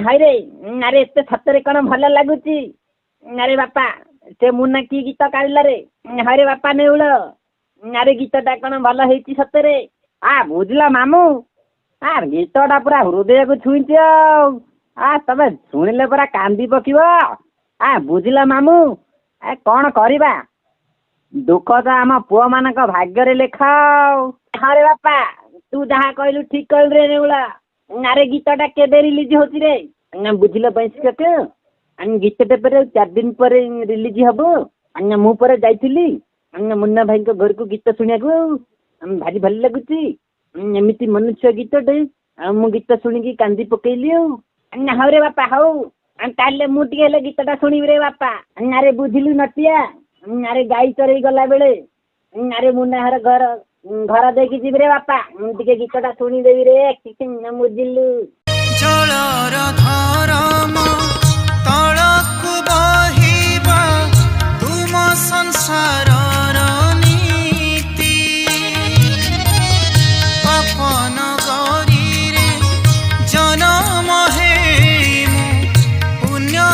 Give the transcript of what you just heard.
ହଇରେ ଆରେ ଏତେ ସତରେ କଣ ଭଲ ଲାଗୁଛି? ଆରେ ବାପା ସେ ମୁନା କି ଗୀତ କାଢିଲା ରେ? ହଇରେ ବାପା ନେଉଳ ଆରେ ଗୀତଟା କଣ ଭଲ ହେଇଛି ସତରେ? ବୁଝିଲା ମାମୁଁ, ଗୀତଟା ପୁରା ହୃଦୟକୁ ଛୁଇଁଛି ଆଉ ତମେ ଶୁଣିଲେ ପୁରା କାନ୍ଦି ପକିବ। ବୁଝିଲା ମାମୁଁ, କଣ କରିବା, ଦୁଃଖ ତ ଆମ ପୁଅ ମାନଙ୍କ ଭାଗ୍ୟରେ ଲେଖା। ହରେ ବାପା ତୁ ଯାହା କହିଲୁ ଠିକ କହିଲୁ ରେ ନେଉଳ। ଆରେ ଗୀତଟା କେବେ ରିଲିଜ ହଉଛି ରେ? ବୁଝିଲ ପାଇଁ ଗୀତଟା ପରେ 4 ଦିନ ପରେ ରିଲିଜ ହବ। ମୁଁ ପରେ ଯାଇଥିଲି ମୁନ୍ନା ଭାଇଙ୍କ ଘରକୁ ଗୀତ ଶୁଣିବାକୁ, ଭାରି ଭଲ ଲାଗୁଛି। ଏମିତି ମନୁଷ୍ୟ ଗୀତଟେ, ଆଉ ମୁଁ ଗୀତ ଶୁଣିକି କାନ୍ଦି ପକେଇଲି ଆଉ। ହଉରେ ବାପା ହଉ, ତାହେଲେ ମୁଁ ଟିକେ ହେଲେ ଗୀତଟା ଶୁଣିବି ରେ ବାପା। ଆରେ ବୁଝିଲୁ ନଟିଆ, ଆରେ ଗାଈ ଚରେଇ ଗଲା ବେଳେ ଆରେ ମୁନା ଘର ଦେଇକି ଯିବି ରେ ବାପା, ମୁଁ ଟିକେ ଗୀତଟା ଶୁଣିଦେବି ରେ। ବୁଝିଲୁ ଜଳର ଧରମ ତଳକୁ ବହିବା ତୁମ ସଂସାରର ନୀତି, ପପନ ଗରିରେ ଜନମ ହେଇ ମୁଁ ପୁଣ୍ୟ